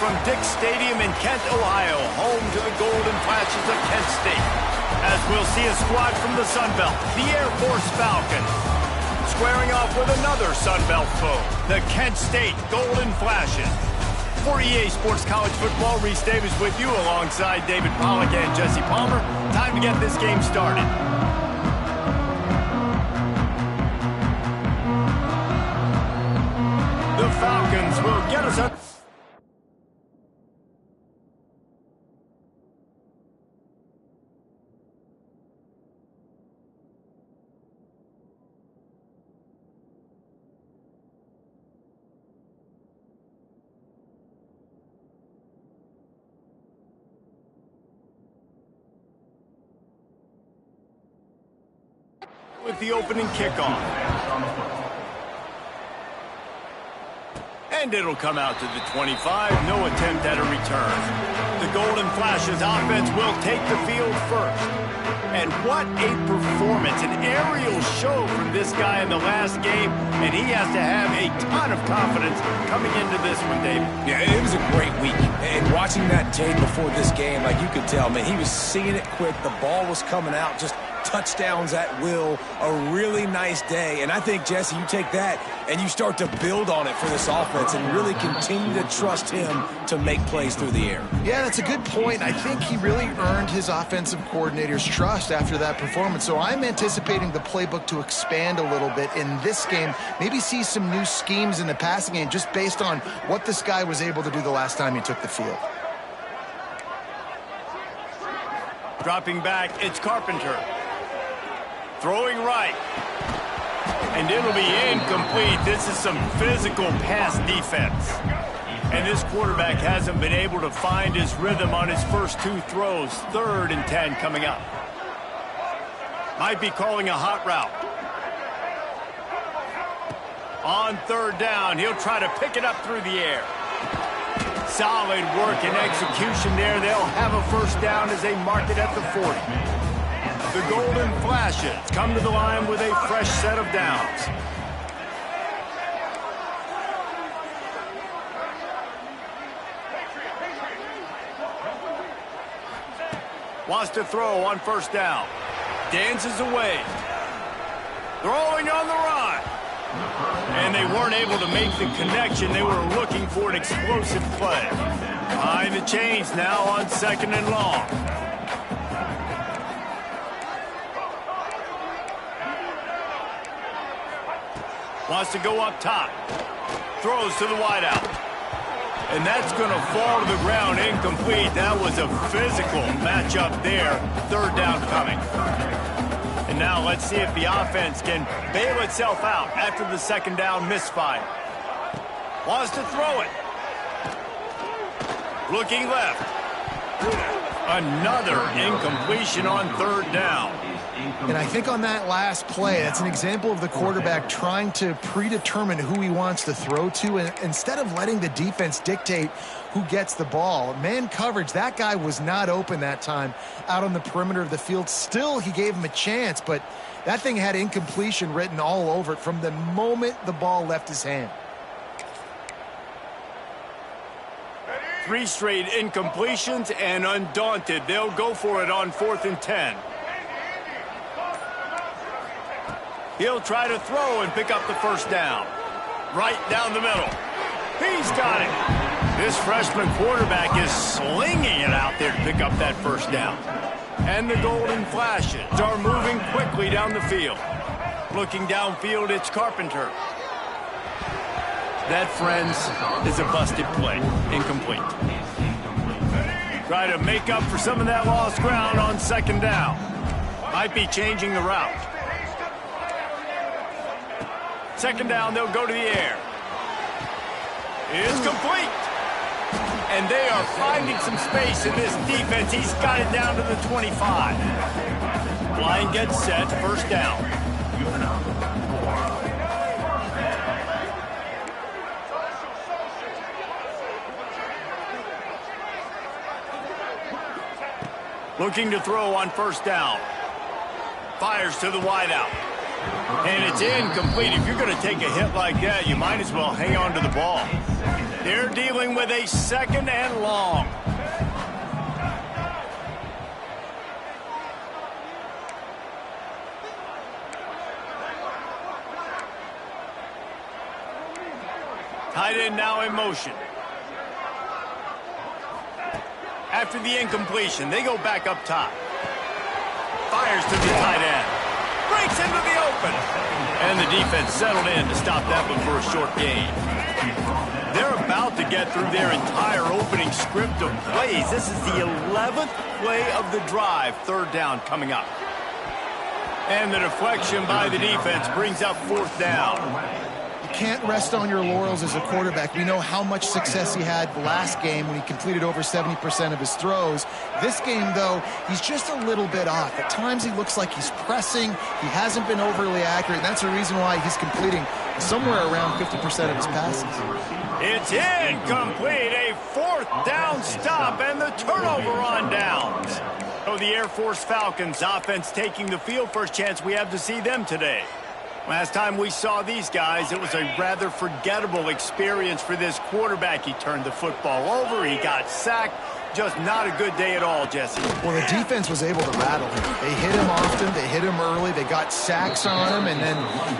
from Dick's Stadium in Kent, Ohio, home to the Golden Flashes of Kent State. As we'll see a squad from the Sun Belt, the Air Force Falcons, squaring off with another Sun Belt foe, the Kent State Golden Flashes. For EA Sports College Football, Reese Davis with you alongside David Pollack and Jesse Palmer. Time to get this game started. The Falcons will get us up. With the opening kickoff. And it'll come out to the 25. No attempt at a return. The Golden Flashes offense will take the field first. And what a performance. An aerial show from this guy in the last game. And he has to have a ton of confidence coming into this one, David. Yeah, it was a great week. And watching that tape before this game, like you could tell, man, he was seeing it quick. The ball was coming out, just touchdowns at will. A really nice day. And I think, Jesse, you take that and you start to build on it for this offense and really continue to trust him to make plays through the air. Yeah, that's a good point. I think he really earned his offensive coordinator's trust after that performance. So I'm anticipating the playbook to expand a little bit in this game. Maybe see some new schemes in the passing game just based on what this guy was able to do the last time he took the field. Dropping back, it's Carpenter. Throwing right. And it'll be incomplete. This is some physical pass defense. And this quarterback hasn't been able to find his rhythm on his first two throws. 3rd and 10 coming up. Might be calling a hot route. On 3rd down, he'll try to pick it up through the air. Solid work and execution there. They'll have a first down as they mark it at the 40. The Golden Flashes come to the line with a fresh set of downs. Wants to throw on 1st down. Dances away. Throwing on the run. And they weren't able to make the connection. They were looking for an explosive play. Behind the chains now on 2nd and long. Wants to go up top. Throws to the wideout. And that's going to fall to the ground incomplete. That was a physical matchup there. 3rd down coming. And now let's see if the offense can bail itself out after the 2nd down misfire. Wants to throw it. Looking left. Another incompletion on 3rd down. And I think on that last play, that's an example of the quarterback trying to predetermine who he wants to throw to, and instead of letting the defense dictate who gets the ball. Man coverage, that guy was not open that time out on the perimeter of the field. Still, he gave him a chance, but that thing had incompletion written all over it from the moment the ball left his hand. 3 straight incompletions, and undaunted, they'll go for it on 4th and 10. He'll try to throw and pick up the 1st down. Right down the middle. He's got it. This freshman quarterback is slinging it out there to pick up that 1st down. And the Golden Flashes are moving quickly down the field. Looking downfield, it's Carpenter. That, friends, is a busted play. Incomplete. Try to make up for some of that lost ground on 2nd down. Might be changing the route. 2nd down, they'll go to the air. It's complete. And they are finding some space in this defense. He's got it down to the 25. Line gets set, 1st down. Looking to throw on 1st down. Fires to the wideout. And it's incomplete. If you're going to take a hit like that, you might as well hang on to the ball. They're dealing with a 2nd and long. Tight end now in motion. After the incompletion, they go back up top. Fires to the tight end. Breaks into the open. And the defense settled in to stop that one for a short gain. They're about to get through their entire opening script of plays. This is the 11th play of the drive. 3rd down coming up. And the deflection by the defense brings up 4th down. Can't rest on your laurels as a quarterback. We know how much success he had last game when he completed over 70% of his throws. This game, though, he's just a little bit off. At times he looks like he's pressing. He hasn't been overly accurate, and that's the reason why he's completing somewhere around 50% of his passes. It's incomplete. A 4th down stop and the turnover on downs. So the Air Force Falcons offense taking the field. First chance we have to see them today. Last time we saw these guys, it was a rather forgettable experience for this quarterback. He turned the football over. He got sacked. Just not a good day at all, Jesse. Well, the defense was able to rattle him. They hit him often. They hit him early. They got sacks on him, and then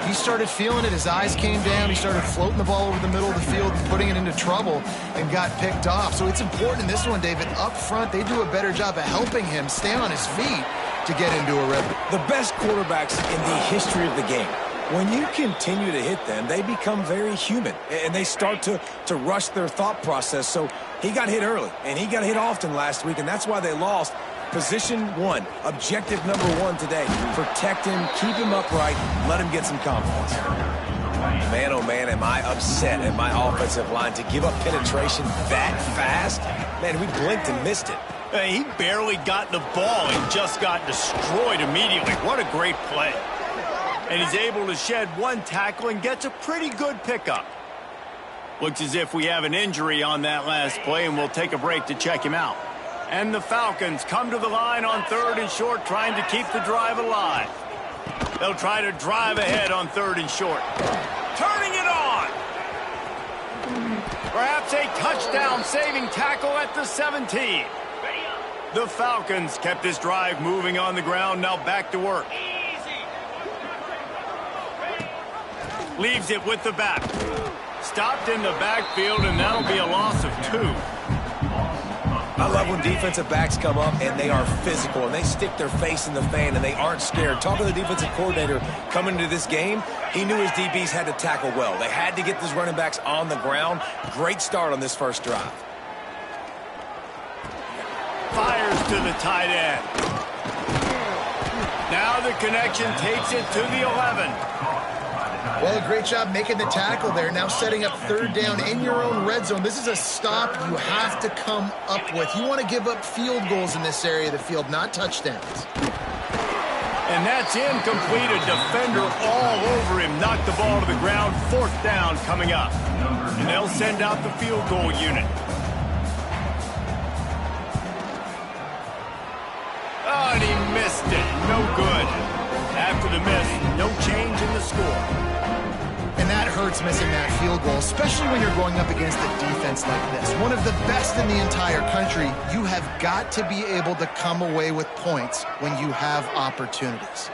he started feeling it. His eyes came down. He started floating the ball over the middle of the field, putting it into trouble, and got picked off. So it's important in this one, David. Up front, they do a better job of helping him stay on his feet to get into a rhythm. The best quarterbacks in the history of the game, when you continue to hit them, they become very human, and they start to rush their thought process. So he got hit early, and he got hit often last week, and that's why they lost. Position 1, objective number 1 today. Protect him, keep him upright, let him get some confidence. Man, oh man, am I upset at my offensive line to give up penetration that fast? Man, we blinked and missed it. He barely got the ball and just got destroyed immediately. What a great play. And he's able to shed 1 tackle and gets a pretty good pickup. Looks as if we have an injury on that last play, and we'll take a break to check him out. And the Falcons come to the line on 3rd and short, trying to keep the drive alive. They'll try to drive ahead on 3rd and short. Turning it on! Perhaps a touchdown-saving tackle at the 17. The Falcons kept this drive moving on the ground, now back to work. Leaves it with the back. Stopped in the backfield, and that'll be a loss of 2. I love when defensive backs come up and they are physical and they stick their face in the fan and they aren't scared. Talking to the defensive coordinator coming into this game, he knew his DBs had to tackle well. They had to get those running backs on the ground. Great start on this first drive. Fires to the tight end. Now the connection takes it to the 11. Well, a great job making the tackle there. Now setting up 3rd down in your own red zone. This is a stop you have to come up with. You want to give up field goals in this area of the field, not touchdowns. And that's incomplete. A defender all over him. Knocked the ball to the ground. 4th down coming up. And they'll send out the field goal unit. Oh, and he missed it. No good. After the miss, no change in the score. And that hurts, missing that field goal, especially when you're going up against a defense like this. One of the best in the entire country. You have got to be able to come away with points when you have opportunities.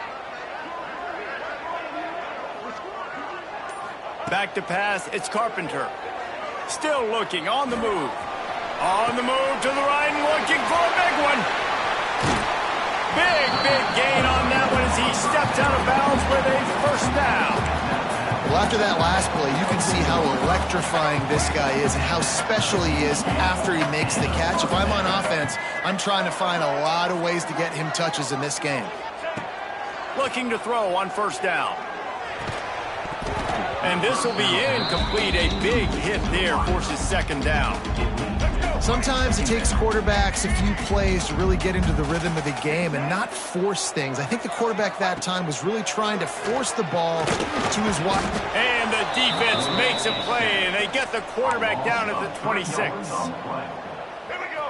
Back to pass, it's Carpenter. Still looking, on the move. On the move to the right and looking for a big one. Big gain on that one as he steps out of bounds with a 1st down. Well, after that last play, you can see how electrifying this guy is and how special he is after he makes the catch. If I'm on offense, I'm trying to find a lot of ways to get him touches in this game. Looking to throw on 1st down. And this will be incomplete. A big hit there forces 2nd down. Sometimes it takes quarterbacks a few plays to really get into the rhythm of the game and not force things. I think the quarterback that time was really trying to force the ball to his wide. And the defense makes a play, and they get the quarterback down at the 26.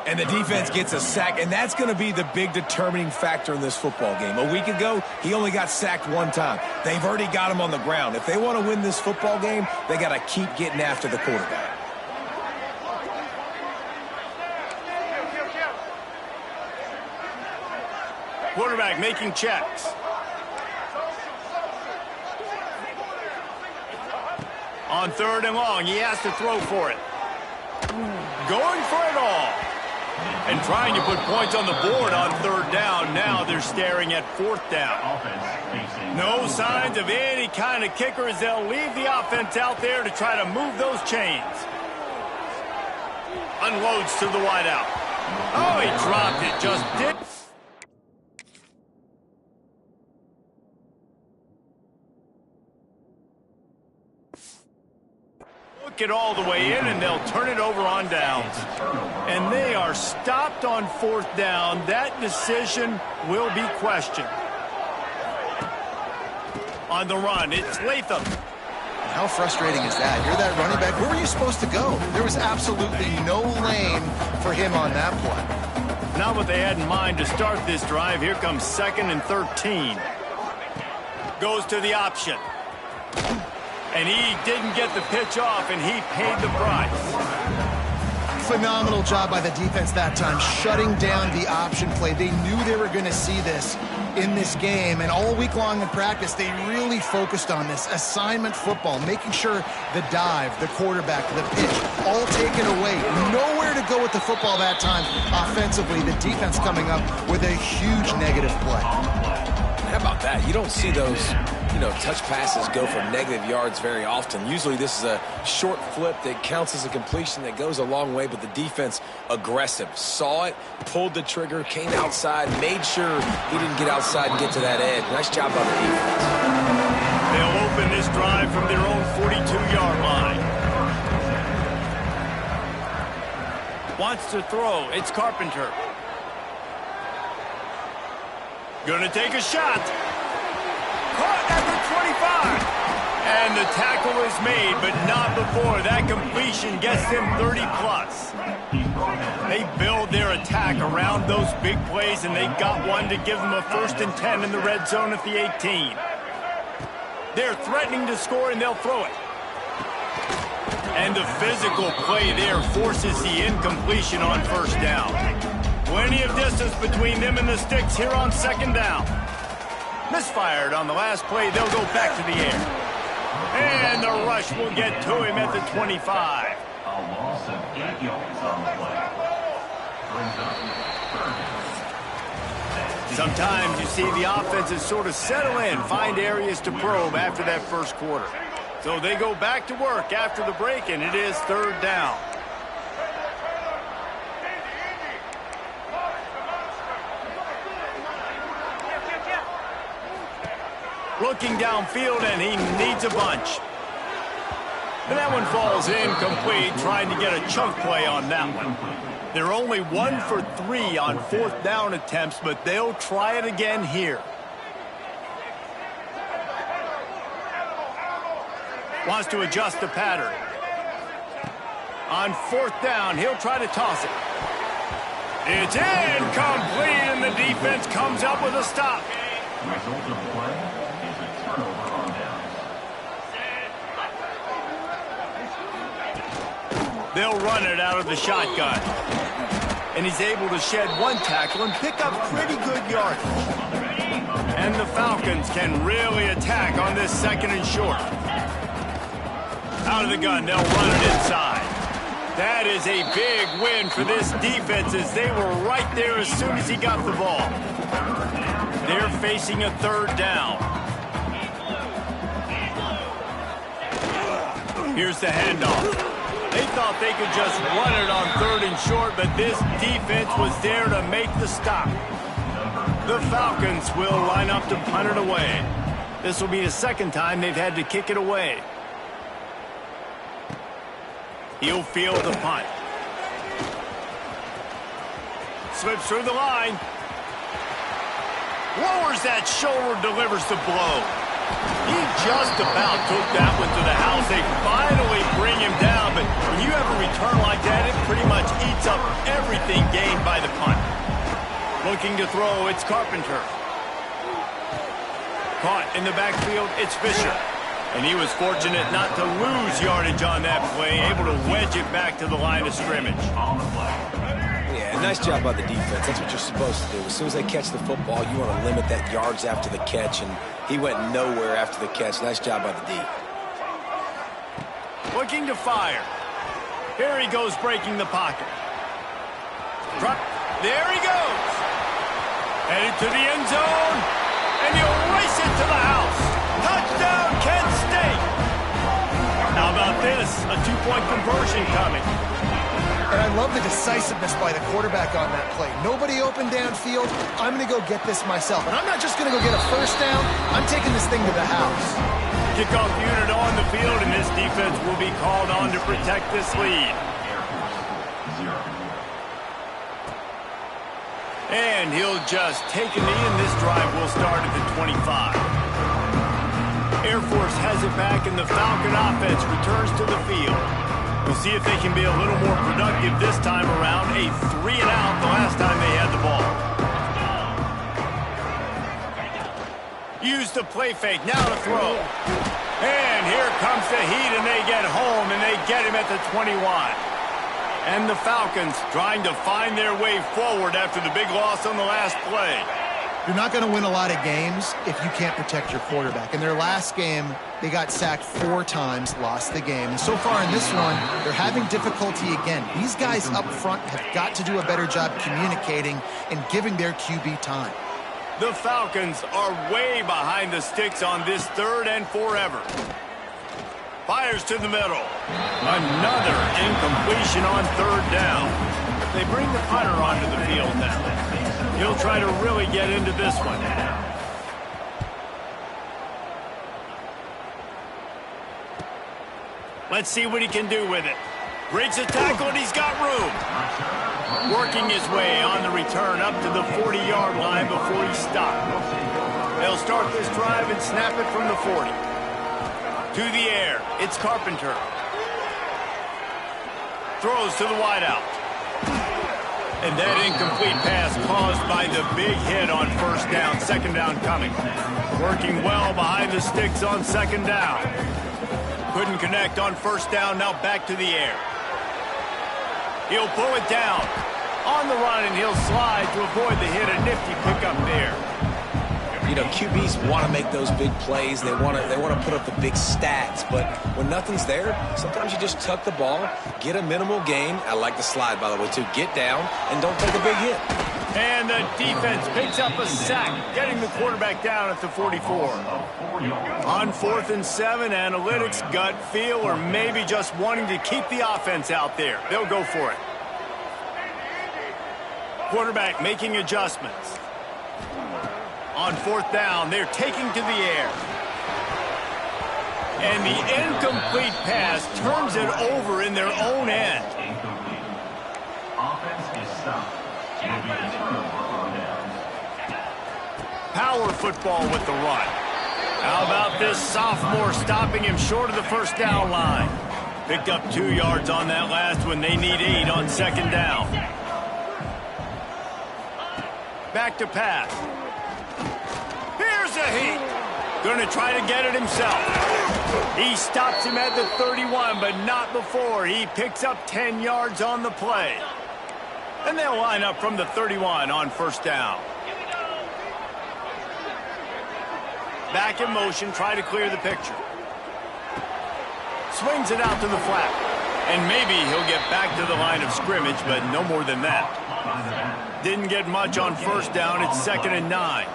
And the defense gets a sack, and that's going to be the big determining factor in this football game. A week ago, he only got sacked 1 time. They've already got him on the ground. If they want to win this football game, they got to keep getting after the quarterback. Quarterback making checks. On 3rd and long, he has to throw for it. Going for it all. And trying to put points on the board on 3rd down. Now they're staring at 4th down. No signs of any kind of kickers. They'll leave the offense out there to try to move those chains. Unloads to the wideout. Oh, he dropped it. Just did. It all the way in, and they'll turn it over on downs. And they are stopped on 4th down. That decision will be questioned. On the run, it's Latham. How frustrating is that? You're that running back. Where were you supposed to go? There was absolutely no lane for him on that play. Not what they had in mind to start this drive. Here comes 2nd and 13. Goes to the option. And he didn't get the pitch off, and he paid the price. Phenomenal job by the defense that time, shutting down the option play. They knew they were going to see this in this game, and all week long in practice, they really focused on this. Assignment football, making sure the dive, the quarterback, the pitch, all taken away. Nowhere to go with the football that time offensively. The defense coming up with a huge negative play. How about that? You don't see those, touch passes go for negative yards very often. Usually this is a short flip that counts as a completion that goes a long way, but the defense aggressive. Saw it, pulled the trigger, came outside, made sure he didn't get outside and get to that edge. Nice job by the defense. They'll open this drive from their own 42-yard line. Wants to throw. It's Carpenter. Gonna take a shot. Caught at the 25. And the tackle is made, but not before. That completion gets them 30-plus. They build their attack around those big plays, and they got one to give them a 1st and 10 in the red zone at the 18. They're threatening to score, and they'll throw it. And the physical play there forces the incompletion on 1st down. Plenty of distance between them and the sticks here on 2nd down. Misfired on the last play. They'll go back to the air. And the rush will get to him at the 25. A loss of 8 yards on the play. Sometimes you see the offenses sort of settle in, find areas to probe after that 1st quarter. So they go back to work after the break, and it is 3rd down. Looking downfield, and he needs a bunch. And that one falls incomplete, trying to get a chunk play on that one. They're only 1 for 3 on 4th down attempts, but they'll try it again here. Wants to adjust the pattern. On 4th down, he'll try to toss it. It's incomplete, and the defense comes up with a stop. Result of the play is a turnover on downs. They'll run it out of the shotgun. And he's able to shed 1 tackle and pick up pretty good yardage. And the Falcons can really attack on this 2nd and short. Out of the gun, they'll run it inside. That is a big win for this defense, as they were right there as soon as he got the ball. They're facing a 3rd down. Here's the handoff. They thought they could just run it on 3rd and short, but this defense was there to make the stop. The Falcons will line up to punt it away. This will be the 2nd time they've had to kick it away. He'll field the punt. Slips through the line. Lowers that shoulder, delivers the blow. He just about took that one to the house. They finally bring him down, but when you have a return like that, it pretty much eats up everything gained by the punt. Looking to throw, it's Carpenter. Caught in the backfield, it's Fisher. And he was fortunate not to lose yardage on that play, able to wedge it back to the line of scrimmage. Yeah, Nice job by the defense. That's what you're supposed to do. As soon as they catch the football, you want to limit that yards after the catch, and he went nowhere after the catch. Nice job by the D. Looking to fire. Here he goes, breaking the pocket. There he goes. Headed to the end zone, and he'll race it to the house. Touchdown, Kent State. How about this? A two-point conversion coming. And I love the decisiveness by the quarterback on that play. Nobody open downfield. I'm going to go get this myself. And I'm not just going to go get a first down. I'm taking this thing to the house. Kickoff unit on the field, and this defense will be called on to protect this lead. And he'll just take a knee, and this drive will start at the 25. Air Force has it back, and the Falcon offense returns to the field. We'll see if they can be a little more productive this time around. A 3-and-out the last time they had the ball. Use the play fake, now to throw. And here comes the heat, and they get home, and they get him at the 21. And the Falcons trying to find their way forward after the big loss on the last play. You're not going to win a lot of games if you can't protect your quarterback. In their last game, they got sacked 4 times, lost the game. And so far in this one, they're having difficulty again. These guys up front have got to do a better job communicating and giving their QB time. The Falcons are way behind the sticks on this 3rd and forever. Fires to the middle. Another incompletion on 3rd down. They bring the punter onto the field now. He'll try to really get into this one. Let's see what he can do with it. Breaks a tackle, and he's got room. Working his way on the return up to the 40-yard line before he stopped. They'll start this drive and snap it from the 40. To the air, it's Carpenter. Throws to the wideout. And that incomplete pass caused by the big hit on 1st down, 2nd down coming. Working well behind the sticks on 2nd down. Couldn't connect on 1st down, now back to the air. He'll pull it down. On the run, and he'll slide to avoid the hit. A nifty pickup there. You know, QBs want to make those big plays. They want to put up the big stats. But when nothing's there, sometimes you just tuck the ball, get a minimal gain. I like the slide, by the way, too. Get down and don't take a big hit. And the defense picks up a sack, getting the quarterback down at the 44. On 4th and 7, analytics, gut feel, or maybe just wanting to keep the offense out there. They'll go for it. Quarterback making adjustments. On 4th down, they're taking to the air. And the incomplete pass turns it over in their own end. Offense is stopped. Will be a turnover on downs. Power football with the run. How about this sophomore stopping him short of the 1st down line? Picked up 2 yards on that last one. They need 8 on 2nd down. Back to pass. Here's a heat. Going to try to get it himself. He stops him at the 31, but not before. He picks up 10 yards on the play. And they'll line up from the 31 on 1st down. Back in motion, try to clear the picture. Swings it out to the flat. And maybe he'll get back to the line of scrimmage, but no more than that. Didn't get much on 1st down. It's 2nd and 9.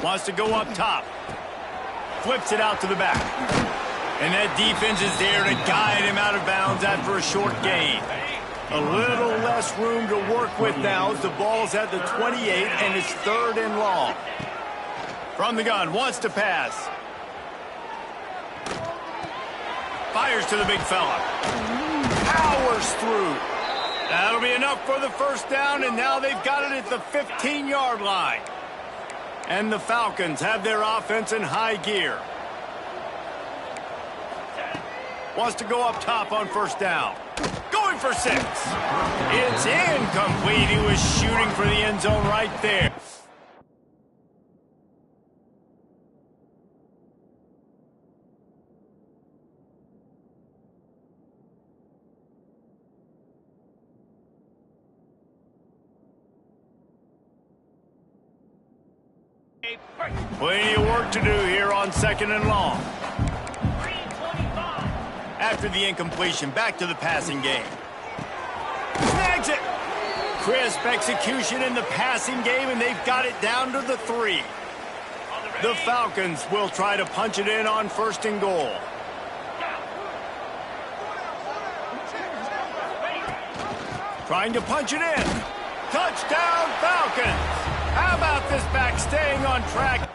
Wants to go up top. Flips it out to the back. And that defense is there to guide him out of bounds after a short gain. A little less room to work with now as the ball's at the 28 and it's 3rd and long. From the gun, wants to pass. Fires to the big fella. Powers through. That'll be enough for the 1st down, and now they've got it at the 15-yard line. And the Falcons have their offense in high gear. Wants to go up top on 1st down. Going for 6. It's incomplete. He was shooting for the end zone right there. Plenty of work to do here on 2nd and long. After the incompletion, back to the passing game. Snags it! Crisp execution in the passing game, and they've got it down to the 3. The Falcons will try to punch it in on 1st and goal. Trying to punch it in. Touchdown, Falcons! How about this back staying on track?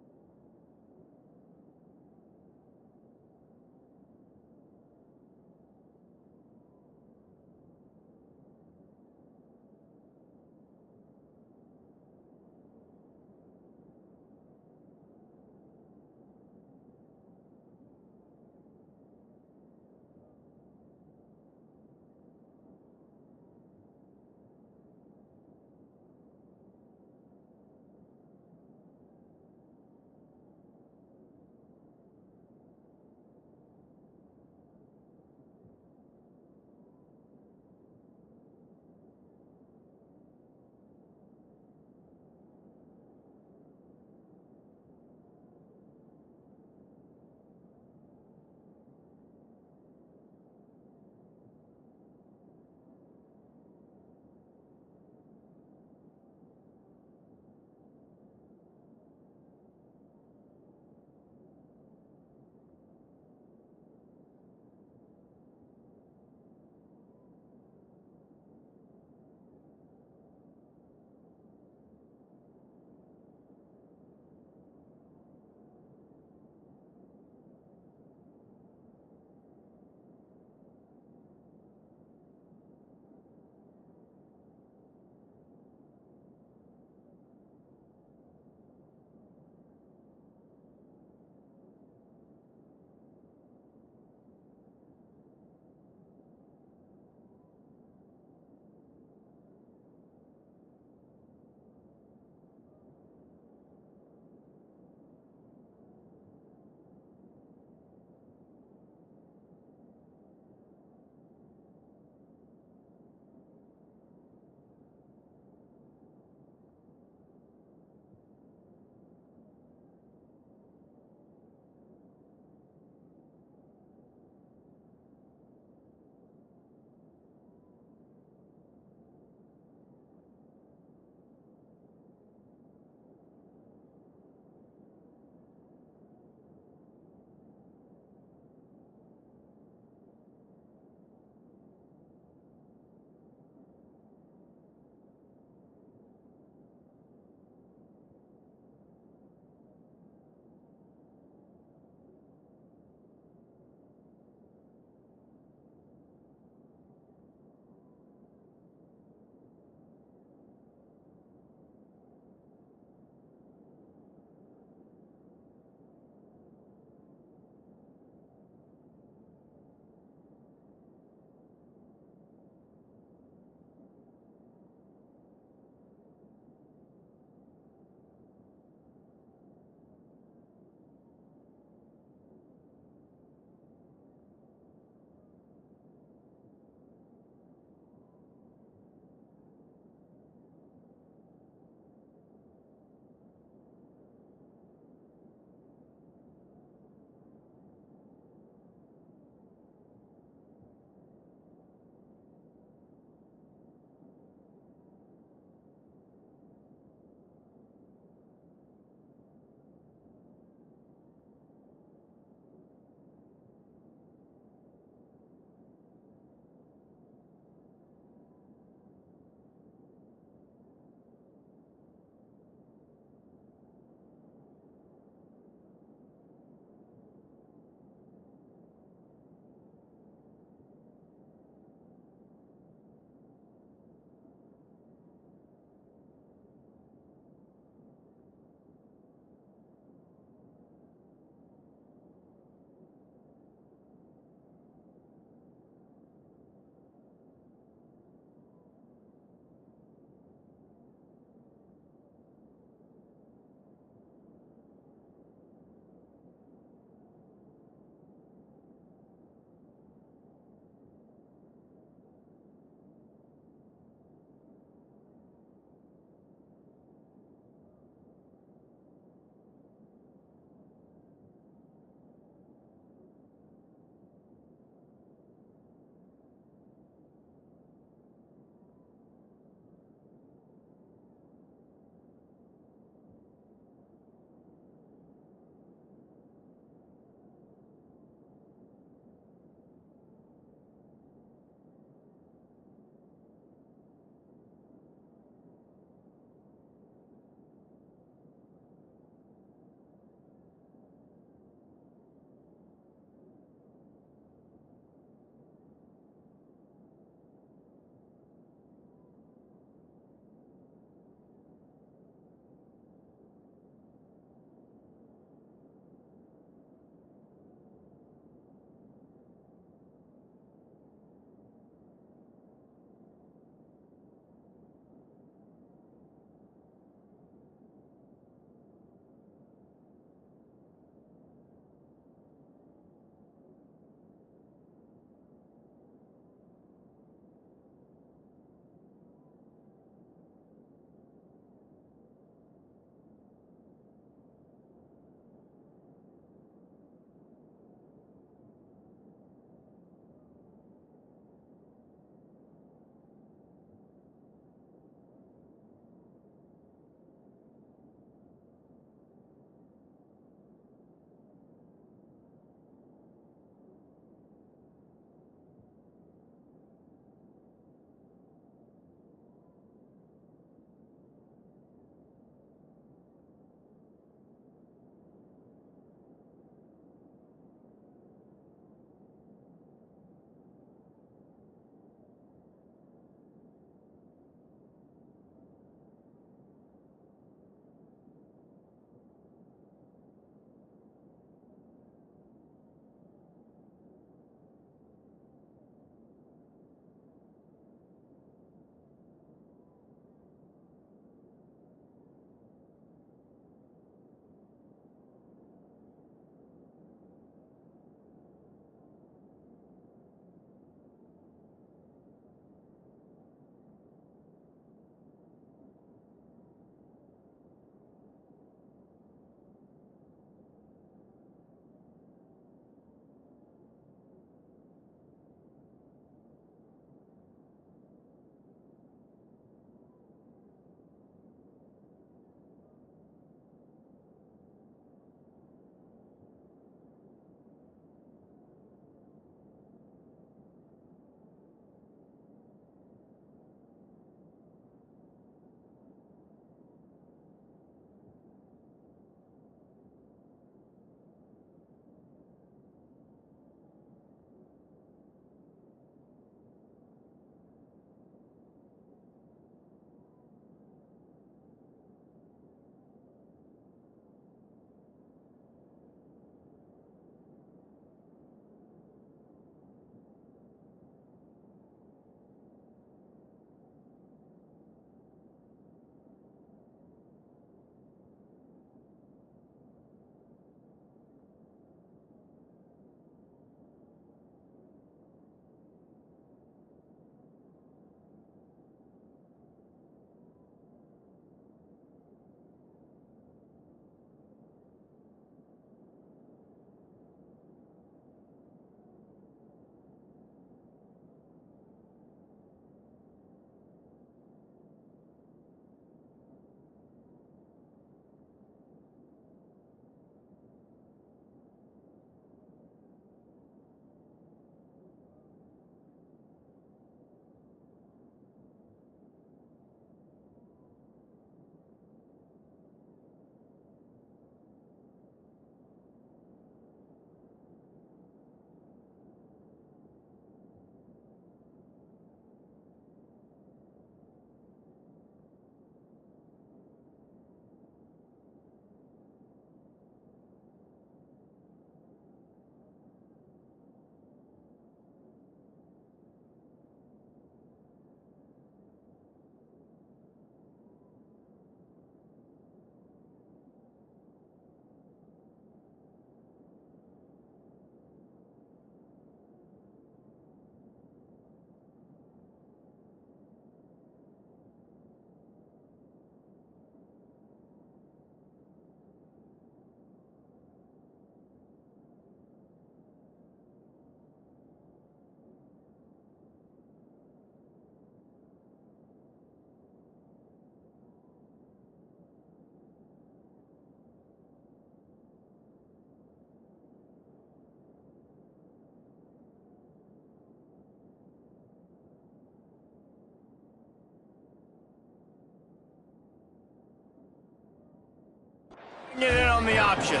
on the option.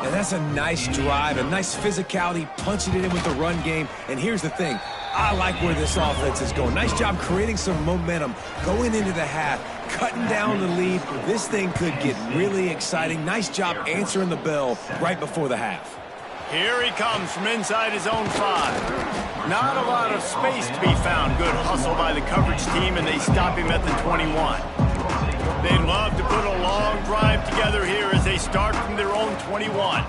And that's a nice drive, a nice physicality, punching it in with the run game. And here's the thing. I like where this offense is going. Nice job creating some momentum, going into the half, cutting down the lead. This thing could get really exciting. Nice job answering the bell right before the half. Here he comes from inside his own 5. Not a lot of space to be found. Good hustle by the coverage team, and they stop him at the 21. They'd love to put a long drive together here as they start from their own 21.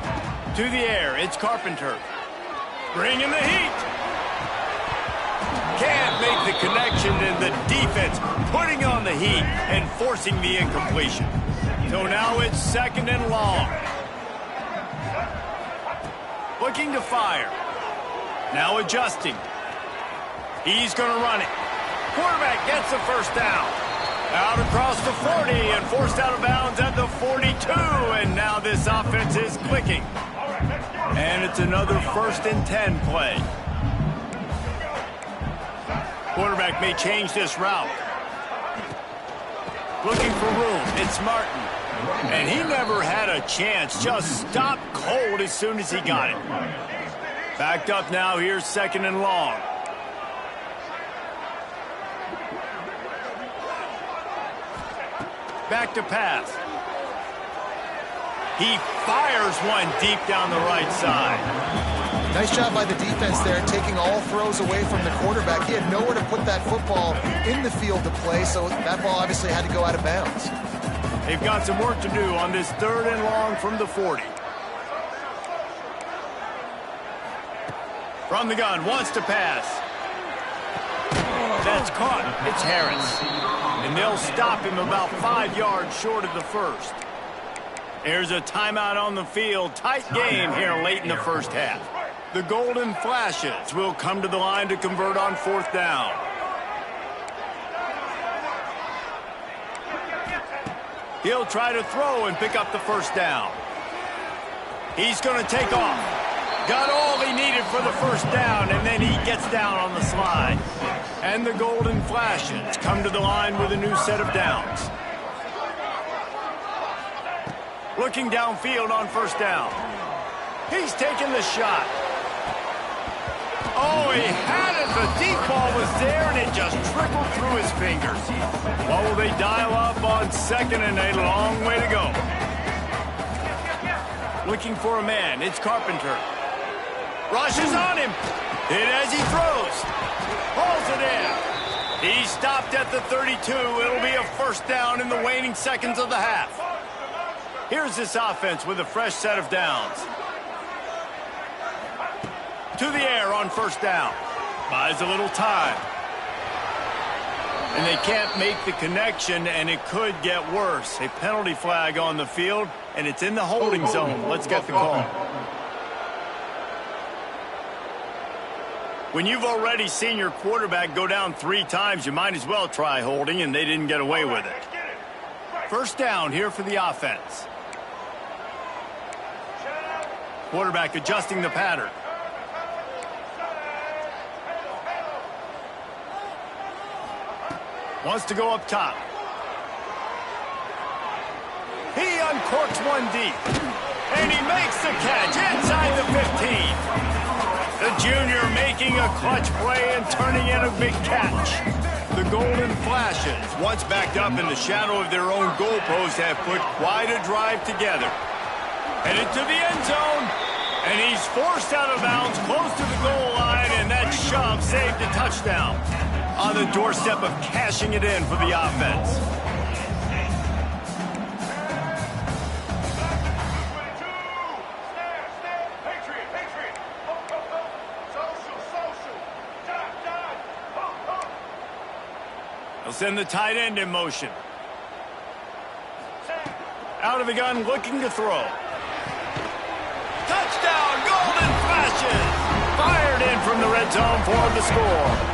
To the air, it's Carpenter. Bringing the heat. Can't make the connection, and the defense putting on the heat and forcing the incompletion. So now it's 2nd and long. Looking to fire. Now adjusting. He's going to run it. Quarterback gets the first down. Out across the 40 and forced out of bounds at the 42. And now this offense is clicking. And it's another 1st and 10 play. Quarterback may change this route. Looking for room. It's Martin. And he never had a chance. Just stopped cold as soon as he got it. Backed up now. Here's 2nd and long. Back to pass. He fires one deep down the right side. Nice job by the defense there, taking all throws away from the quarterback. He had nowhere to put that football in the field to play, so that ball obviously had to go out of bounds. They've got some work to do on this 3rd and long from the 40. From the gun, wants to pass. That's caught. It's Harris. And they'll stop him about 5 yards short of the 1st. There's a timeout on the field. Tight game here late in the 1st half. The Golden Flashes will come to the line to convert on 4th down. He'll try to throw and pick up the 1st down. He's going to take off. Got all he needed for the 1st down, and then he gets down on the slide. And the Golden Flashes come to the line with a new set of downs. Looking downfield on 1st down. He's taking the shot. Oh, he had it. The deep ball was there, and it just trickled through his fingers. What will they dial up on 2nd and a long way to go? Looking for a man. It's Carpenter. Rushes on him. Hit as he throws. Pulls it in. He's stopped at the 32. It'll be a 1st down in the waning seconds of the half. Here's this offense with a fresh set of downs. To the air on 1st down. Buys a little time. And they can't make the connection, and it could get worse. A penalty flag on the field, and it's in the holding zone. Let's get the call. When you've already seen your quarterback go down 3 times, you might as well try holding, and they didn't get away with it. 1st down here for the offense. Quarterback adjusting the pattern. Wants to go up top. He uncorks one deep. And he makes the catch inside the 15. The junior making a clutch play and turning in a big catch. The Golden Flashes, once backed up in the shadow of their own goalpost, have put quite a drive together. Headed to the end zone. And he's forced out of bounds close to the goal line, and that shove saved a touchdown. On the doorstep of cashing it in for the offense. They'll send the tight end in motion. Out of the gun, looking to throw. Touchdown, Golden Flashes! Fired in from the red zone for the score.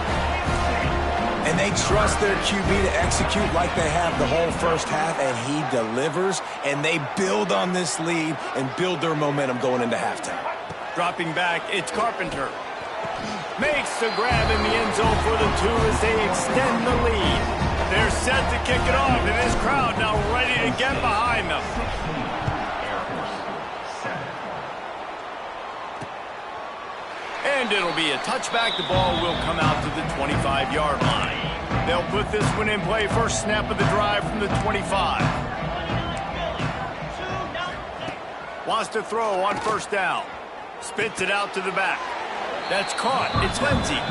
And they trust their QB to execute like they have the whole 1st half, and he delivers, and they build on this lead and build their momentum going into halftime. Dropping back, it's Carpenter. Makes the grab in the end zone for the 2 as they extend the lead. They're set to kick it off, and this crowd now ready to get behind them. And it'll be a touchback. The ball will come out to the 25-yard line. They'll put this one in play. First snap of the drive from the 25. Wants to throw on first down. Spits it out to the back. That's caught. It's Lindsay.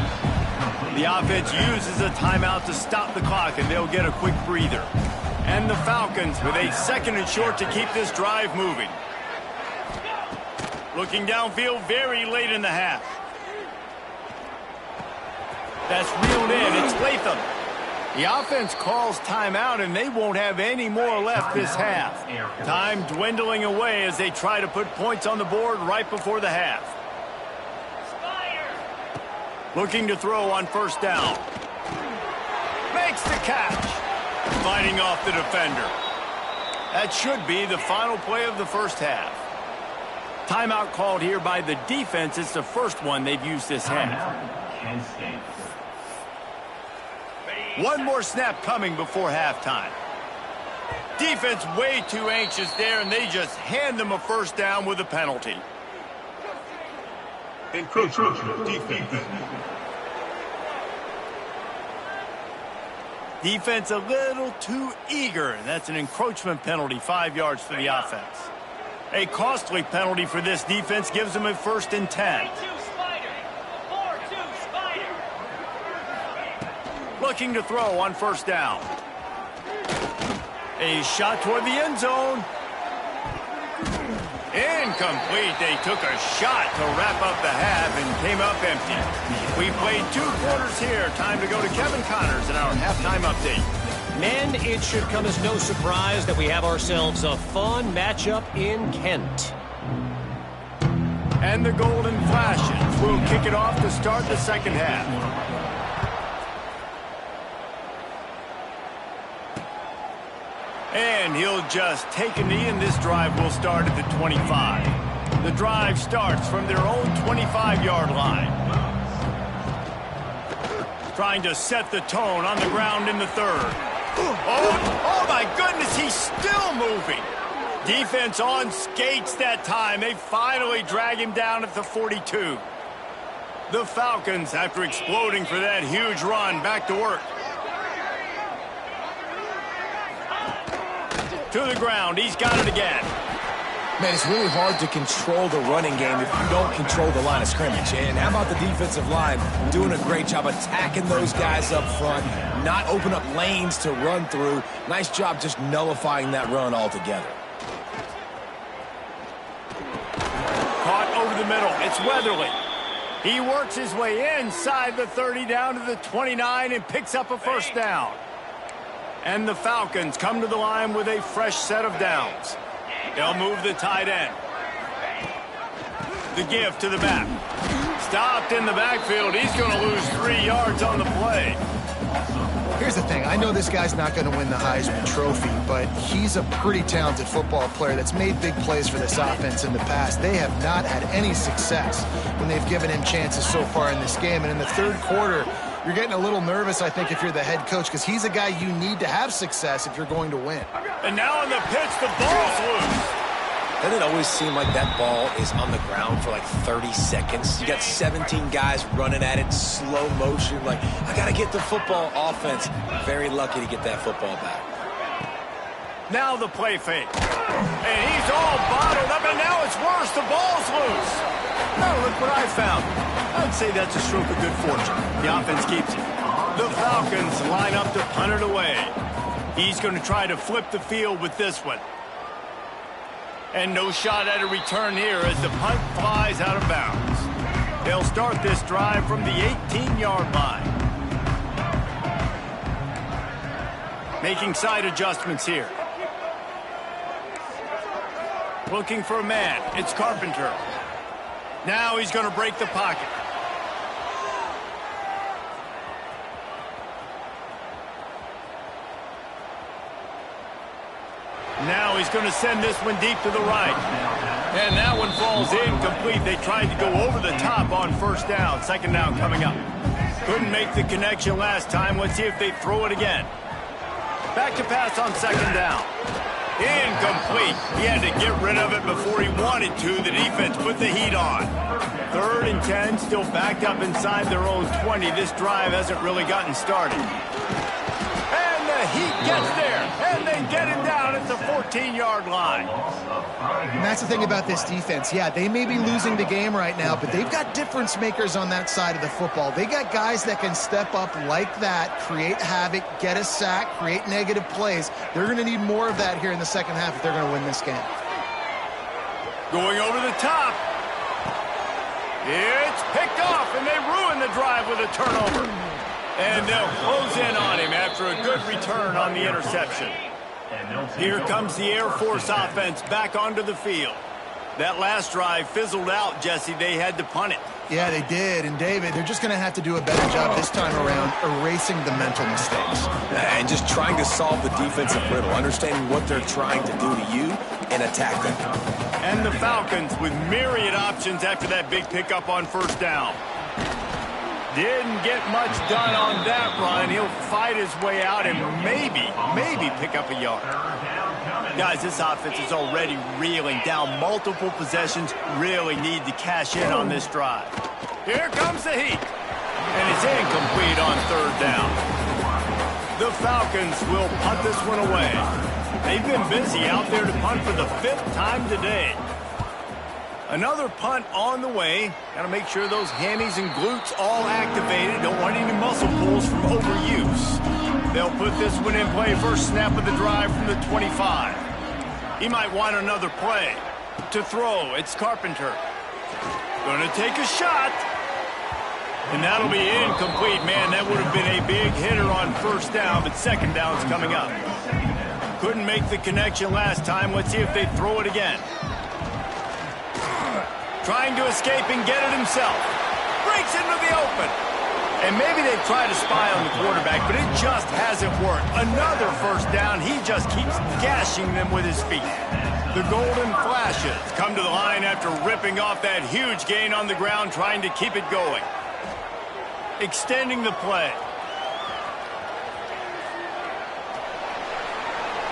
The offense uses a timeout to stop the clock, and they'll get a quick breather. And the Falcons with a 2nd and short to keep this drive moving. Looking downfield very late in the half. That's reeled in. It's Latham. The offense calls timeout, and they won't have any more left this half. Time dwindling away as they try to put points on the board right before the half. Looking to throw on first down. Makes the catch. Fighting off the defender. That should be the final play of the first half. Timeout called here by the defense. It's the first one they've used this half. One more snap coming before halftime. Defense way too anxious there, and they just hand them a first down with a penalty. Encroachment defense. Defense a little too eager. That's an encroachment penalty, 5 yards for the offense. A costly penalty for this defense gives them a 1st and 10. Looking to throw on first down. A shot toward the end zone. Incomplete. They took a shot to wrap up the half and came up empty. We played 2 quarters here. Time to go to Kevin Connors in our halftime update. Men, it should come as no surprise that we have ourselves a fun matchup in Kent. And the Golden Flashes will kick it off to start the second half. And he'll just take a knee, and this drive will start at the 25. The drive starts from their own 25-yard line. Trying to set the tone on the ground in the 3rd. Oh my goodness, he's still moving. Defense on skates that time. They finally drag him down at the 42. The Falcons, after exploding for that huge run, back to work. To the ground. He's got it again. Man, it's really hard to control the running game if you don't control the line of scrimmage. And how about the defensive line doing a great job attacking those guys up front, not open up lanes to run through. Nice job just nullifying that run altogether. Caught over the middle. It's Weatherly. He works his way inside the 30 down to the 29 and picks up a first down. And the Falcons come to the line with a fresh set of downs. They'll move the tight end. The give to the back. Stopped in the backfield. He's going to lose 3 yards on the play. Here's the thing. I know this guy's not going to win the Heisman Trophy, but he's a pretty talented football player that's made big plays for this offense in the past. They have not had any success when they've given him chances so far in this game. And in the 3rd quarter, you're getting a little nervous, I think, if you're the head coach, because he's a guy you need to have success if you're going to win. And now in the pitch, the ball's loose. Doesn't it always seem like that ball is on the ground for like 30 seconds? You got 17 guys running at it, slow motion. Like, I got to get the football. Offense, very lucky to get that football back. Now the play fake. And he's all bottled up, and now it's worse. The ball's loose. Now look what I found. I'd say that's a stroke of good fortune. The offense keeps it. The Falcons line up to punt it away. He's going to try to flip the field with this one. And no shot at a return here as the punt flies out of bounds. They'll start this drive from the 18-yard line. Making side adjustments here. Looking for a man. It's Carpenter. Now he's going to break the pocket. Now he's going to send this one deep to the right. And that one falls incomplete. They tried to go over the top on first down. Second down coming up. Couldn't make the connection last time. Let's see if they throw it again. Back to pass on second down. Incomplete. He had to get rid of it before he wanted to. The defense put the heat on. 3rd and 10, still backed up inside their own 20. This drive hasn't really gotten started. And the Heat gets there, and they get him down at the 14-yard line. And that's the thing about this defense. Yeah, they may be losing the game right now, but they've got difference makers on that side of the football. They got guys that can step up like that, create havoc, get a sack, create negative plays. They're going to need more of that here in the second half if they're going to win this game. Going over the top. It's picked off, and they ruin the drive with a turnover. And they'll close in on him after a good return on the interception. Here comes the Air Force offense back onto the field. That last drive fizzled out, Jesse. They had to punt it. Yeah, they did. And, David, they're just going to have to do a better job this time around erasing the mental mistakes. And just trying to solve the defensive riddle, understanding what they're trying to do to you and attack them. And the Falcons with myriad options after that big pickup on first down. Didn't get much done on that run. He'll fight his way out and maybe pick up a yard. Guys, this offense is already reeling down. Multiple possessions, really need to cash in on this drive. Here comes the Heat. And it's incomplete on 3rd down. The Falcons will punt this one away. They've been busy out there to punt for the 5th time today. Another punt on the way. Got to make sure those hammies and glutes all activated. Don't want any muscle pulls from overuse. They'll put this one in play. First snap of the drive from the 25. He might want another play. To throw, it's Carpenter. Gonna take a shot. And that'll be incomplete. Man, that would have been a big hitter on first down, but second down's coming up. Couldn't make the connection last time. Let's see if they throw it again. Trying to escape and get it himself. Breaks into the open. And maybe they try to spy on the quarterback, but it just hasn't worked. Another first down. He just keeps gashing them with his feet. The Golden Flashes come to the line after ripping off that huge gain on the ground, trying to keep it going. Extending the play.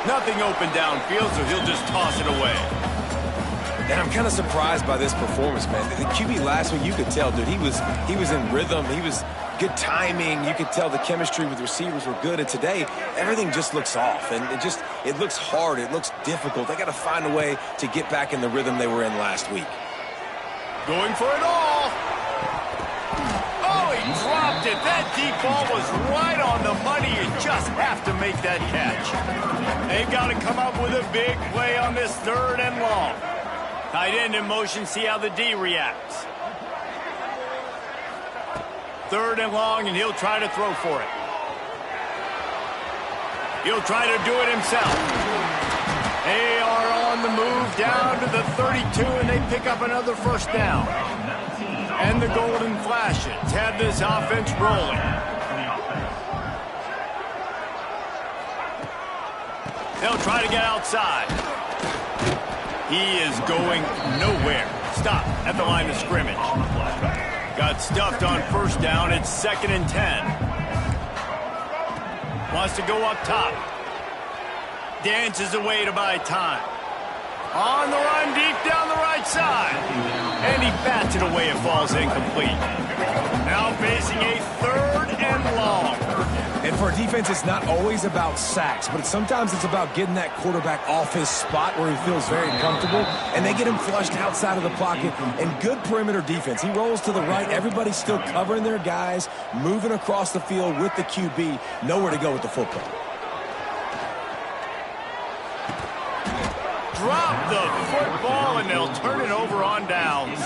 Nothing open downfield, so he'll just toss it away. And I'm kind of surprised by this performance, man. The QB last week, you could tell, dude, he was in rhythm. He was good timing. You could tell the chemistry with receivers were good. And today, everything just looks off. And it looks hard. It looks difficult. They got to find a way to get back in the rhythm they were in last week. Going for it all. Oh, he dropped it. That deep ball was right on the money. You just have to make that catch. They've got to come up with a big play on this 3rd and long. Tight end in motion, see how the D reacts. 3rd and long, and he'll try to throw for it. He'll try to do it himself. They are on the move down to the 32, and they pick up another first down. And the Golden Flashes have this offense rolling. They'll try to get outside. He is going nowhere. Stop at the line of scrimmage. Got stuffed on first down. It's 2nd and 10. Wants to go up top. Dances away to buy time. On the run, deep down the right side. And he bats it away. It falls incomplete. Now facing a 3rd and long. And for a defense, it's not always about sacks, but sometimes it's about getting that quarterback off his spot where he feels very comfortable, and they get him flushed outside of the pocket. And good perimeter defense. He rolls to the right. Everybody's still covering their guys, moving across the field with the QB. Nowhere to go with the football. Drop the football, and they'll turn it over on downs.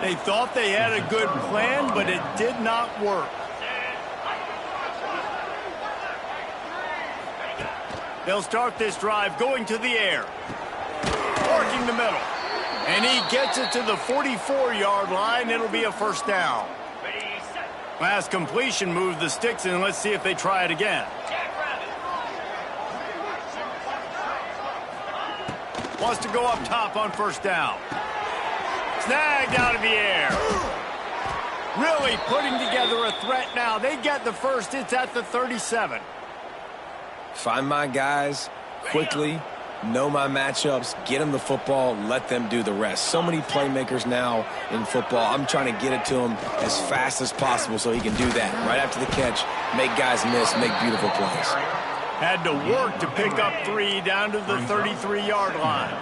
They thought they had a good plan, but it did not work. They'll start this drive going to the air. Working the middle. And he gets it to the 44-yard line. It'll be a first down. Last completion moved the sticks, and let's see if they try it again. Wants to go up top on first down. Snagged out of the air. Really putting together a threat now. They get the first. It's at the 37. Find my guys quickly, know my matchups, get them the football, let them do the rest. So many playmakers now in football. I'm trying to get it to him as fast as possible so he can do that. Right after the catch, make guys miss, make beautiful plays. Had to work to pick up 3 down to the 33-yard line.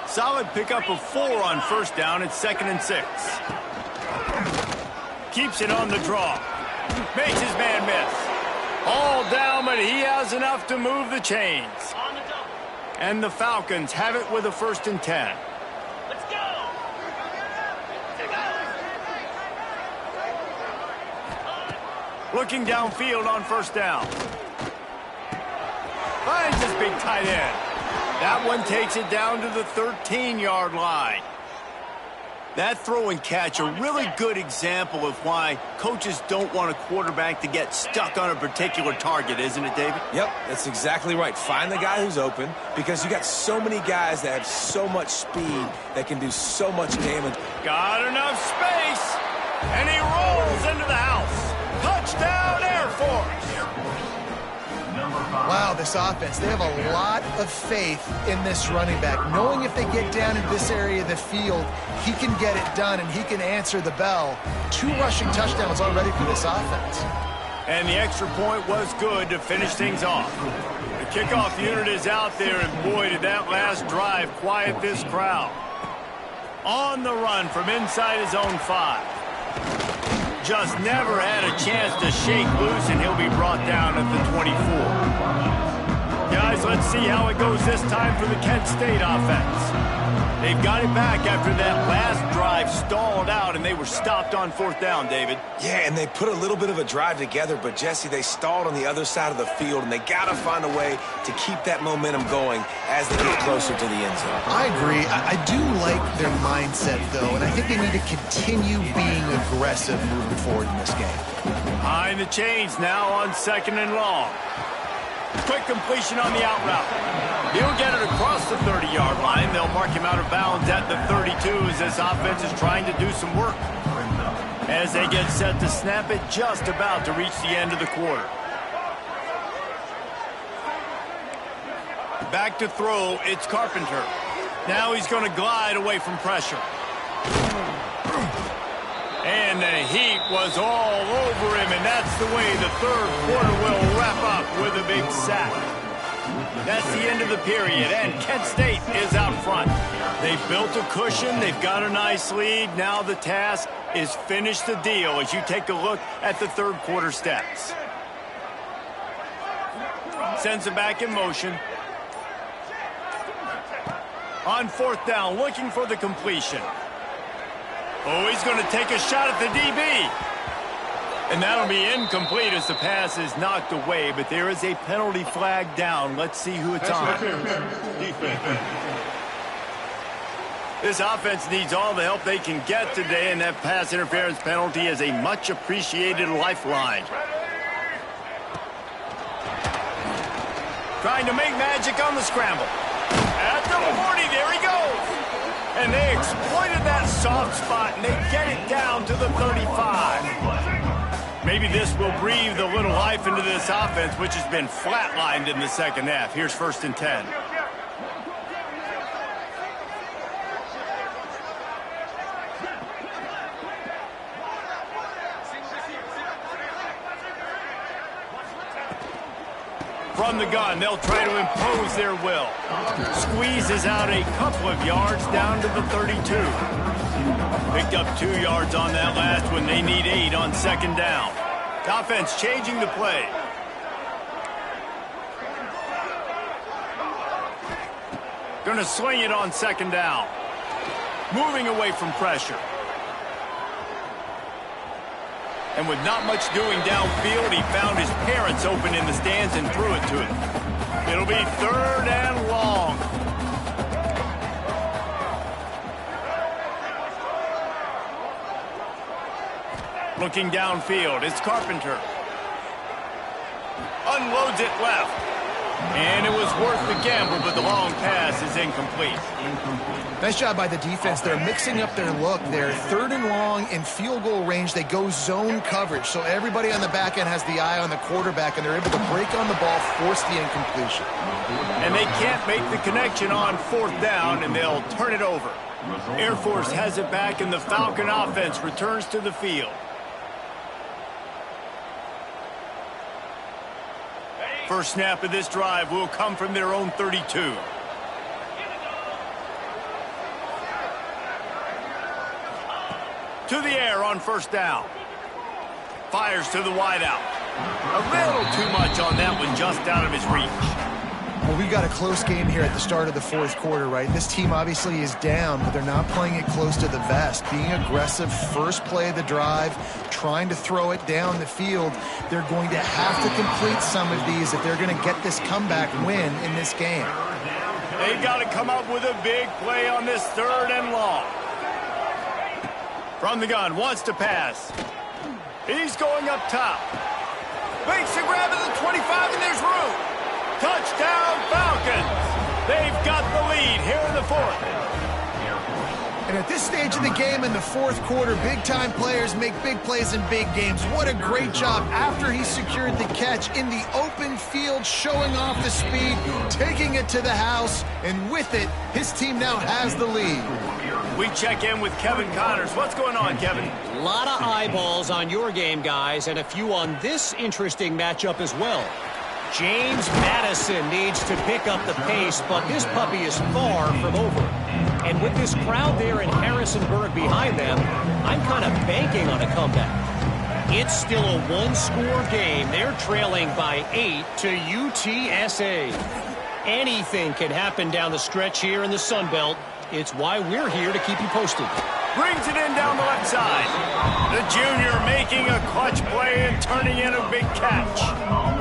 Solid pickup of 4 on first down. It's 2nd and 6. Keeps it on the draw. Makes his man miss. All down, but he has enough to move the chains. And the Falcons have it with a 1st and 10. Let's go! Looking downfield on first down. Finds his big tight end. That one takes it down to the 13-yard line. That throw and catch, a really good example of why coaches don't want a quarterback to get stuck on a particular target, isn't it, David? Yep, that's exactly right. Find the guy who's open because you got so many guys that have so much speed that can do so much damage. Got enough space, and he rolls into the house. Touchdown, Air Force! Wow, this offense, they have a lot of faith in this running back, knowing if they get down in this area of the field, he can get it done and he can answer the bell. 2 rushing touchdowns already for this offense. And the extra point was good to finish things off. The kickoff unit is out there, and boy, did that last drive quiet this crowd. On the run from inside his own 5. Just never had a chance to shake loose, and he'll be brought down at the 24. Guys, let's see how it goes this time for the Kent State offense. They've got it back after that last drive stalled out, and they were stopped on 4th down, David. Yeah, and they put a little bit of a drive together, but, Jesse, they stalled on the other side of the field, and they got to find a way to keep that momentum going as they get closer to the end zone. I agree. I do like their mindset, though, and I think they need to continue being aggressive moving forward in this game. Behind the chains now on 2nd and long. Quick completion on the out route. He'll get it across the 30-yard line. They'll mark him out of bounds at the 32 as this offense is trying to do some work. As they get set to snap it, just about to reach the end of the quarter. Back to throw, it's Carpenter. Now he's going to glide away from pressure. And the heat was all over him, and that's the way the 3rd quarter will wrap up with a big sack. That's the end of the period, and Kent State is out front. They've built a cushion. They've got a nice lead. Now the task is finish the deal as you take a look at the 3rd quarter stats. Sends it back in motion. On 4th down, looking for the completion. Oh, he's going to take a shot at the DB. And that'll be incomplete as the pass is knocked away, but there is a penalty flag down. Let's see who it's on. This offense needs all the help they can get today, and that pass interference penalty is a much-appreciated lifeline. Trying to make magic on the scramble. At the 40, there he goes. And they exploited that soft spot, and they get it down to the 35. Maybe this will breathe a little life into this offense, which has been flatlined in the 2nd half. Here's 1st and 10. From the gun, they'll try to impose their will. Squeezes out a couple of yards down to the 32. Picked up 2 yards on that last one. They need 8 on 2nd down. Offense changing the play. Gonna swing it on 2nd down. Moving away from pressure. And with not much doing downfield, he found his parents open in the stands and threw it to them. It'll be 3rd and long. Looking downfield, it's Carpenter. Unloads it left. And it was worth the gamble, but the long pass is incomplete. Nice job by the defense. They're mixing up their look. They're 3rd and long in field goal range. They go zone coverage. So everybody on the back end has the eye on the quarterback, and they're able to break on the ball, force the incompletion. And they can't make the connection on 4th down, and they'll turn it over. Air Force has it back, and the Falcon offense returns to the field. First snap of this drive will come from their own 32. To the air on 1st down. Fires to the wideout. A little too much on that one, just out of his reach. Well, we've got a close game here at the start of the 4th quarter, right? This team obviously is down, but they're not playing it close to the vest. Being aggressive, first play of the drive, trying to throw it down the field. They're going to have to complete some of these if they're going to get this comeback win in this game. They got to come up with a big play on this 3rd and long. From the gun, wants to pass. He's going up top. Makes a grab at the 25, and there's room. Touchdown, Falcons! They've got the lead here in the 4th. And at this stage of the game in the 4th quarter, big-time players make big plays in big games. What a great job after he secured the catch in the open field, showing off the speed, taking it to the house, and with it, his team now has the lead. We check in with Kevin Connors. What's going on, Kevin? A lot of eyeballs on your game, guys, and a few on this interesting matchup as well. James Madison needs to pick up the pace, but this puppy is far from over. And with this crowd there in Harrisonburg behind them, I'm kind of banking on a comeback. It's still a one-score game. They're trailing by 8 to UTSA. Anything can happen down the stretch here in the Sun Belt. It's why we're here to keep you posted. Brings it in down the left side. The junior making a clutch play and turning in a big catch.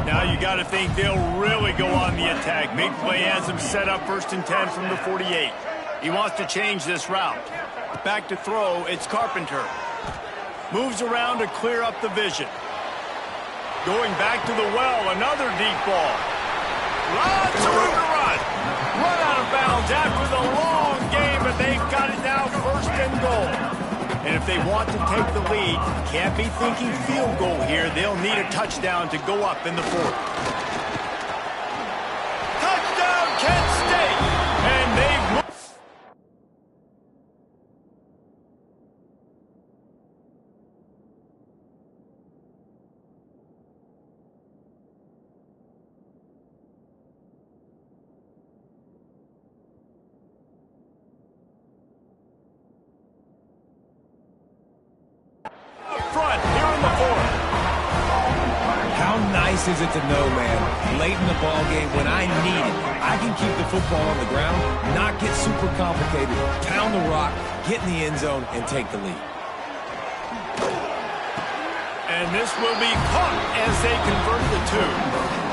Now you got to think they'll really go on the attack. Big play has him set up 1st and 10 from the 48. He wants to change this route. Back to throw, it's Carpenter. Moves around to clear up the vision. Going back to the well, another deep ball. Lots of room to run. Run out of bounds after the long game, but they've got it now 1st and goal. And if they want to take the lead, can't be thinking field goal here. They'll need a touchdown to go up in the 4th. Touchdown, Kent State! And they've moved. Front here in the 4th. How nice is it to know, man, late in the ball game when I need it, I can keep the football on the ground, not get super complicated, pound the rock, get in the end zone, and take the lead. And this will be caught as they convert the 2.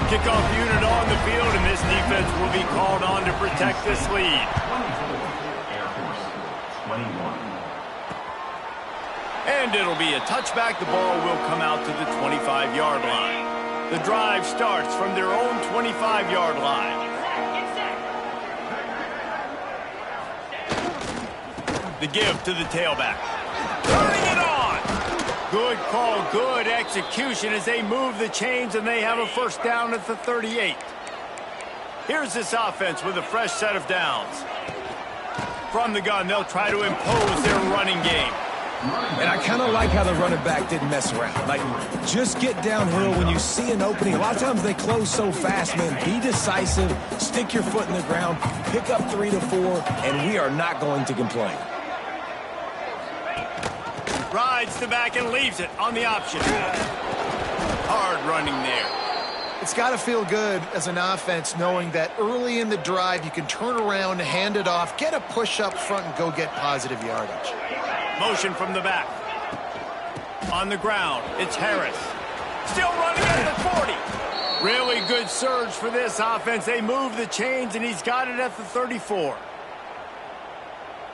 Kickoff unit on the field, and this defense will be called on to protect this lead. Air Force 21. And it'll be a touchback. The ball will come out to the 25-yard line. The drive starts from their own 25-yard line. The give to the tailback. Turning it on! Good call, good execution as they move the chains, and they have a 1st down at the 38. Here's this offense with a fresh set of downs. From the gun, they'll try to impose their running game. And I kind of like how the running back didn't mess around. Like, just get downhill when you see an opening. A lot of times they close so fast, man. Be decisive, stick your foot in the ground, pick up 3 to 4, and we are not going to complain. Rides the back and leaves it on the option. Hard running there. It's got to feel good as an offense knowing that early in the drive you can turn around, hand it off, get a push up front, and go get positive yardage. Motion from the back. On the ground, it's Harris. Still running at the 40. Really good surge for this offense. They move the chains, and he's got it at the 34.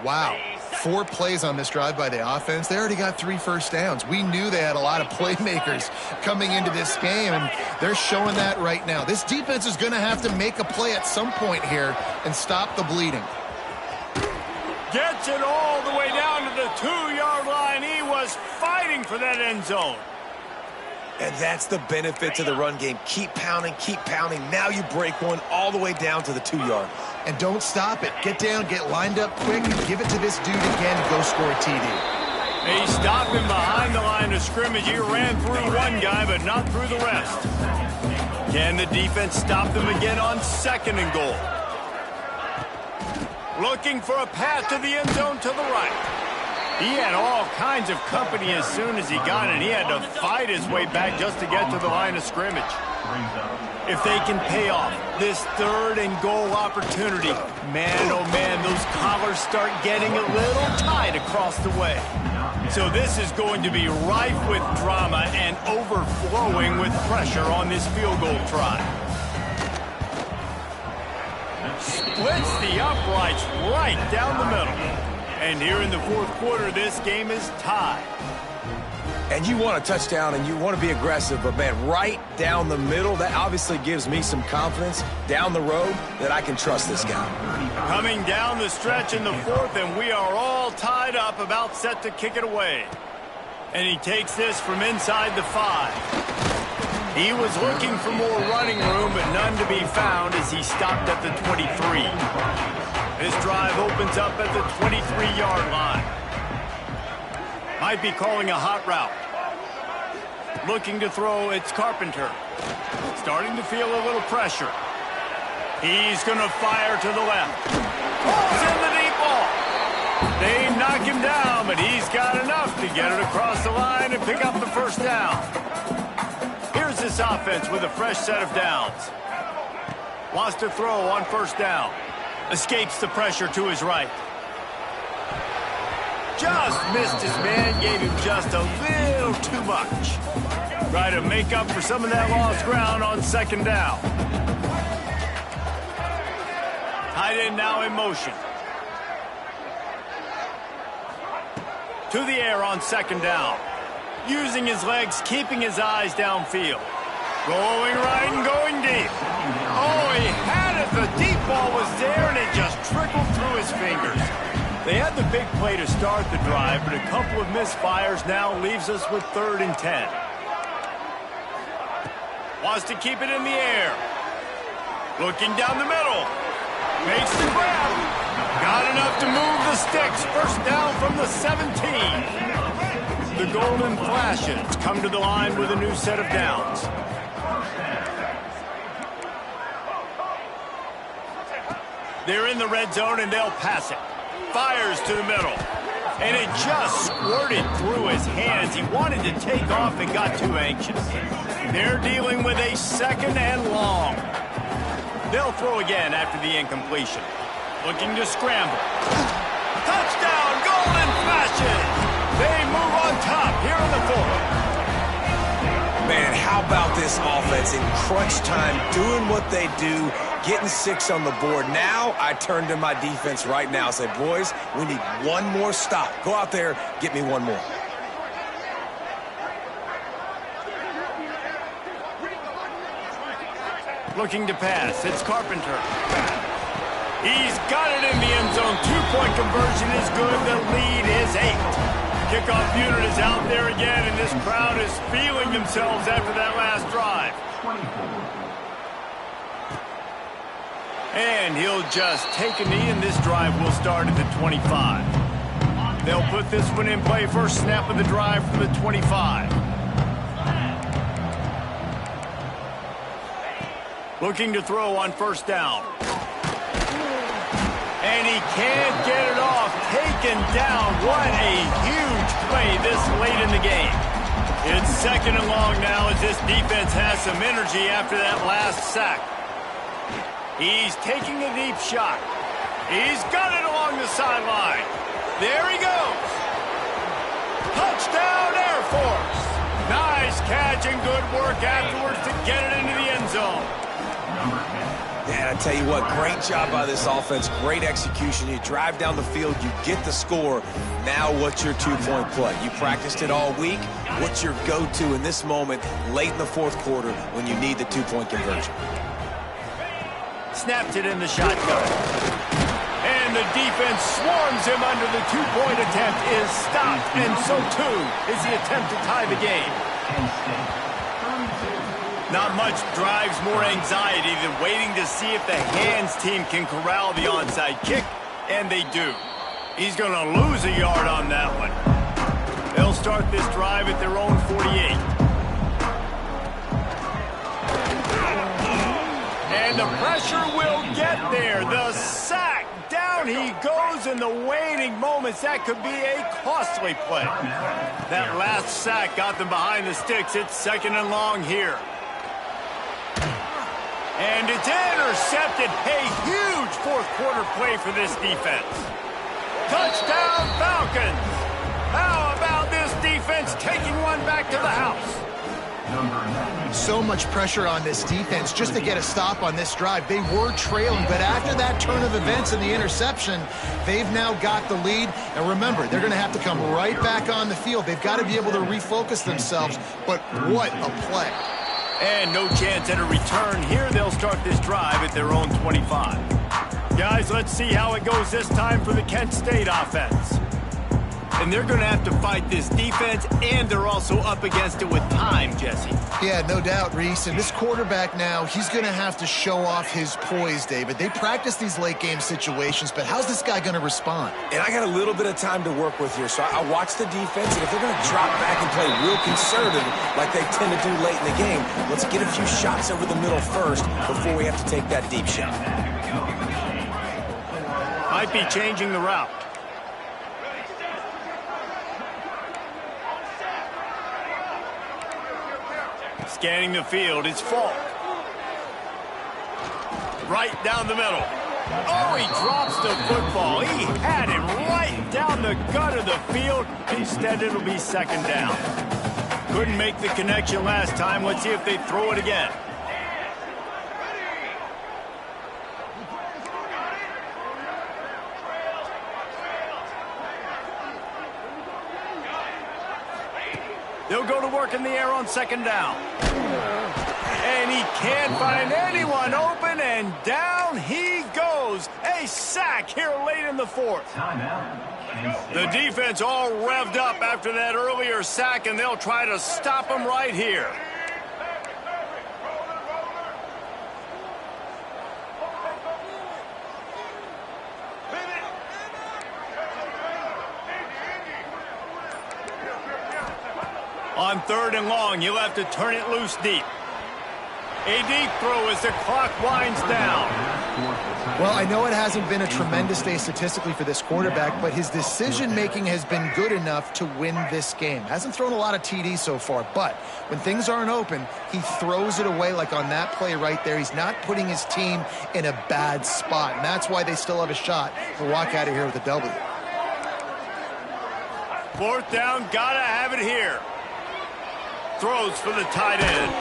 Wow. 4 plays on this drive by the offense. They already got 3 first downs. We knew they had a lot of playmakers coming into this game, and they're showing that right now. This defense is going to have to make a play at some point here and stop the bleeding. Gets it all the way down to the 2-yard line. He was fighting for that end zone. And that's the benefit to the run game. Keep pounding, keep pounding. Now you break one all the way down to the 2-yard. And don't stop it. Get down, get lined up quick, and give it to this dude again and go score a TD. He stopped him behind the line of scrimmage. He ran through one guy, but not through the rest. Can the defense stop them again on 2nd and goal? Looking for a path to the end zone to the right. He had all kinds of company as soon as he got it. He had to fight his way back just to get to the line of scrimmage. If they can pay off this 3rd and goal opportunity, man, oh man, those collars start getting a little tight across the way. So this is going to be rife with drama and overflowing with pressure on this field goal try. Splits the uprights right down the middle. And here in the 4th quarter, this game is tied. And you want a touchdown and you want to be aggressive, but man, right down the middle, that obviously gives me some confidence down the road that I can trust this guy. Coming down the stretch in the 4th, and we are all tied up, about set to kick it away. And he takes this from inside the 5. He was looking for more running room, but none to be found as he stopped at the 23. This drive opens up at the 23-yard line. Might be calling a hot route. Looking to throw, it's Carpenter. Starting to feel a little pressure. He's going to fire to the left. Pulls in the deep ball. They knock him down, but he's got enough to get it across the line and pick up the 1st down. Here's this offense with a fresh set of downs. Wants to throw on 1st down. Escapes the pressure to his right. Just missed his man, gave him just a little too much. Try to make up for some of that lost ground on 2nd down. Tight end now in motion. To the air on 2nd down. Using his legs, keeping his eyes downfield. Going right and going deep. Oh, he had it. The deep ball was there, and it just trickled through his fingers. They had the big play to start the drive, but a couple of misfires now leaves us with 3rd and 10. Wants to keep it in the air. Looking down the middle. Makes the grab. Got enough to move the sticks. 1st down from the 17. The golden flashes come to the line with a new set of downs. They're in the red zone, and they'll pass it. Fires to the middle. And it just squirted through his hands. He wanted to take off and got too anxious. They're dealing with a 2nd and long. They'll throw again after the incompletion. Looking to scramble. Touchdown, golden flashes. They move on top here in the 4th. Man, how about this offense in crunch time, doing what they do, getting 6 on the board. Now I turn to my defense right now and say, boys, we need one more stop. Go out there, get me one more. Looking to pass. It's Carpenter. He's got it in the end zone. 2-point conversion is good. The lead is 8. Kickoff unit is out there again, and this crowd is feeling themselves after that last drive. And he'll just take a knee, and this drive will start at the 25. They'll put this one in play. First snap of the drive from the 25. Looking to throw on 1st down. And he can't get it off. Taken down. What a huge play this late in the game. It's 2nd and long now as this defense has some energy after that last sack. He's taking a deep shot. He's got it along the sideline. There he goes. Touchdown, Air Force. Nice catch and good work afterwards to get it into the end zone. And I tell you what, great job by this offense, great execution. You drive down the field, you get the score. Now what's your two-point play? You practiced it all week. What's your go-to in this moment late in the fourth quarter when you need the two-point conversion? Snapped it in the shotgun. And the defense swarms him under the two-point attempt is stopped, and so too is the attempt to tie the game. Not much drives more anxiety than waiting to see if the hands team can corral the onside kick, and they do. He's going to lose a yard on that one. They'll start this drive at their own 48. And the pressure will get there. The sack. Down he goes in the waning moments. That could be a costly play. That last sack got them behind the sticks. It's 2nd and long here. And it's intercepted. A huge fourth quarter play for this defense. Touchdown Falcons. How about this defense taking one back to the house? So much pressure on this defense just to get a stop on this drive. They were trailing, but after that turn of events and the interception, they've now got the lead. And remember, they're going to have to come right back on the field. They've got to be able to refocus themselves, but what a play. And no chance at a return here. They'll start this drive at their own 25. Guys, let's see how it goes this time for the Kent State offense. And they're going to have to fight this defense, and they're also up against it with time, Jesse. Yeah, no doubt, Reese. And this quarterback now, he's going to have to show off his poise, David. They practice these late-game situations, but how's this guy going to respond? And I got a little bit of time to work with here, so I watch the defense, and if they're going to drop back and play real conservative like they tend to do late in the game, let's get a few shots over the middle first before we have to take that deep shot. Might be changing the route. Scanning the field, it's Falk. Right down the middle. Oh, he drops the football. He had it right down the gut of the field. Instead, it'll be 2nd down. Couldn't make the connection last time. Let's see if they throw it again. They'll go to work in the air on 2nd down. And he can't find anyone open, and down he goes. A sack here late in the fourth. The defense all revved up after that earlier sack, and they'll try to stop him right here. On 3rd and long, you'll have to turn it loose deep. A deep throw as the clock winds down. Well, I know it hasn't been a tremendous day statistically for this quarterback, but his decision-making has been good enough to win this game. Hasn't thrown a lot of TDs so far, but when things aren't open, he throws it away like on that play right there. He's not putting his team in a bad spot, and that's why they still have a shot to walk out of here with a W. 4th down, gotta have it here. Throws for the tight end.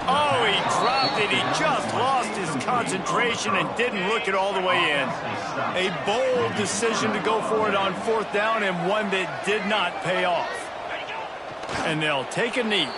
Oh, he dropped it. He just lost his concentration and didn't look it all the way in. A bold decision to go for it on 4th down, and one that did not pay off. And they'll take a knee.